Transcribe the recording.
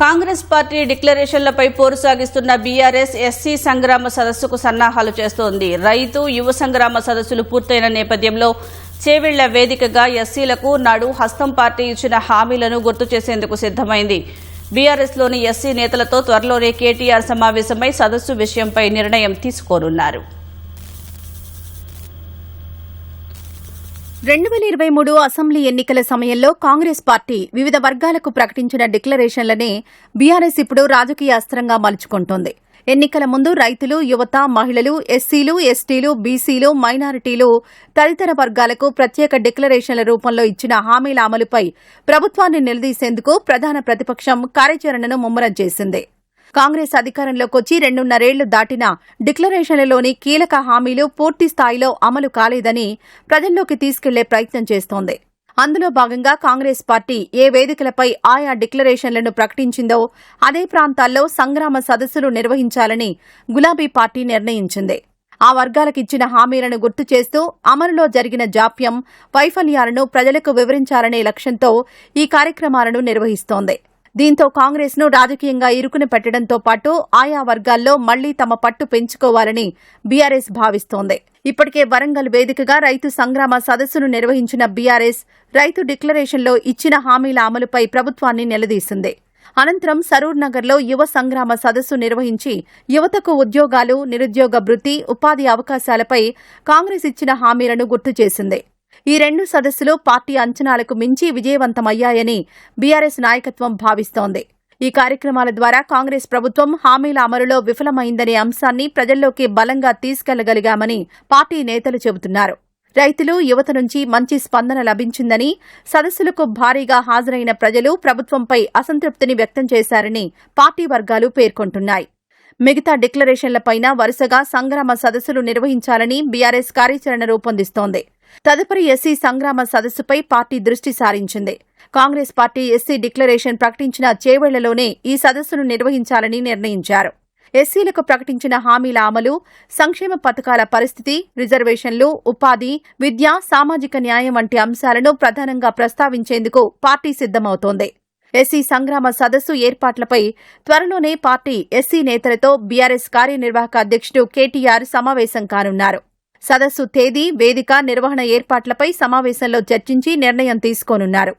Congress party డిక్లరేషన్లపై పోరు సాగిస్తున్న BRS SC సంగ్రామ సదస్సుకు సన్నాహాలు చేస్తోంది. రైతు యువ సంగ్రామ సదస్సులు పూర్తయిన నేపథ్యంలో చేవెళ్ల వేదికగా ఎస్సీలకు నాడు హస్తం పార్టీ ఇచ్చిన హామీలను గుర్తు చేసేందుకు సిద్దమైంది. బీఆర్ఎస్లోని ఎస్సీ నేతలతో త్వరలోనే కేటీఆర్ సమావేశమై సదస్సు విషయంపై నిర్ణయం తీసుకోనున్నారు. 2023 అసెంబ్లీ ఎన్నికల సమయంలో కాంగ్రెస్ పార్టీ వివిధ వర్గాలకు ప్రకటించిన డిక్లరేషన్లనే బీఆర్ఎస్ ఇప్పుడు రాజకీయ అస్త్రంగా మలుచుకుంటోంది. ఎన్నికల ముందు రైతులు, యువత, మహిళలు, ఎస్సీలు, ఎస్టీలు, బీసీలు, మైనారిటీలు తదితర వర్గాలకు ప్రత్యేక డిక్లరేషన్ల రూపంలో ఇచ్చిన హామీల అమలుపై ప్రభుత్వాన్ని నిలదీసేందుకు ప్రధాన ప్రతిపక్షం కార్యాచరణను ముమ్మరం చేసింది. కాంగ్రెస్ అధికారంలోకి వచ్చి 2.5 ఏళ్లు దాటినా డిక్లరేషన్లలోని కీలక హామీలు పూర్తి స్థాయిలో అమలు కాలేదని ప్రజల్లోకి తీసుకెళ్లే ప్రయత్నం చేస్తోంది. అందులో భాగంగా కాంగ్రెస్ పార్టీ ఏ వేదికలపై ఆయా డిక్లరేషన్లను ప్రకటించిందో అదే ప్రాంతాల్లో సంగ్రామ సదస్సులు నిర్వహించాలని గులాబీ పార్టీ నిర్ణయించింది. ఆ వర్గాలకిచ్చిన హామీలను గుర్తు చేస్తూ అమలులో జరిగిన జాప్యం, వైఫల్యాలను ప్రజలకు వివరించాలనే లక్ష్యంతో ఈ కార్యక్రమాలను నిర్వహిస్తోంది. దీంతో కాంగ్రెస్ ను రాజకీయంగా ఇరుకున పెట్టడంతో పాటు ఆయా వర్గాల్లో మళ్లీ తమ పట్టు పెంచుకోవాలని బీఆర్ఎస్ భావిస్తోంది. ఇప్పటికే వరంగల్ వేదికగా రైతు సంగ్రామ సదస్సును నిర్వహించిన బీఆర్ఎస్ రైతు డిక్లరేషన్లో ఇచ్చిన హామీల అమలుపై ప్రభుత్వాన్ని నిలదీసింది. అనంతరం సరూర్ నగర్లో యువ సంగ్రామ సదస్సు నిర్వహించి యువతకు ఉద్యోగాలు, నిరుద్యోగ భృతి, ఉపాధి అవకాశాలపై కాంగ్రెస్ ఇచ్చిన హామీలను గుర్తు చేసింది. ఈ 2 సదస్సులు పార్టీ అంచనాలకు మించి విజయవంతమయ్యాయని బీఆర్ఎస్ నాయకత్వం భావిస్తోంది. ఈ కార్యక్రమాల ద్వారా కాంగ్రెస్ ప్రభుత్వం హామీల అమలులో విఫలమైందనే అంశాన్ని ప్రజల్లోకి బలంగా తీసుకెళ్లగలిగామని పార్టీ నేతలు చెబుతున్నారు. రైతులు, యువత నుంచి మంచి స్పందన లభించిందని, సదస్సులకు భారీగా హాజరైన ప్రజలు ప్రభుత్వంపై అసంతృప్తిని వ్యక్తం చేశారని పార్టీ వర్గాలు పేర్కొంటున్నాయి. మిగతా డిక్లరేషన్లపైన వరుసగా సంగ్రామ సదస్సులు నిర్వహించాలని బీఆర్ఎస్ కార్యాచరణ రూపొందిస్తోంది. తదుపరి ఎస్సీ సంగ్రామ సదస్సుపై పార్టీ దృష్టి సారించింది. కాంగ్రెస్ పార్టీ ఎస్సీ డిక్లరేషన్ ప్రకటించిన చేవెళ్లలోనే ఈ సదస్సును నిర్వహించాలని నిర్ణయించారు. ఎస్సీలకు ప్రకటించిన హామీల అమలు, సంక్షేమ పథకాల పరిస్థితి, రిజర్వేషన్లు, ఉపాధి, విద్య, సామాజిక న్యాయం వంటి అంశాలను ప్రధానంగా ప్రస్తావించేందుకు పార్టీ సిద్దమవుతోంది. ఎస్సీ సంగ్రామ సదస్సు ఏర్పాట్లపై త్వరలోనే పార్టీ ఎస్సీ నేతలతో బీఆర్ఎస్ కార్యనిర్వాహక అధ్యక్షుడు కేటీఆర్ సమావేశం కానున్నారు. సదస్సు తేదీ, వేదిక, నిర్వహణ ఏర్పాట్లపై సమావేశంలో చర్చించి నిర్ణయం తీసుకోనున్నారు.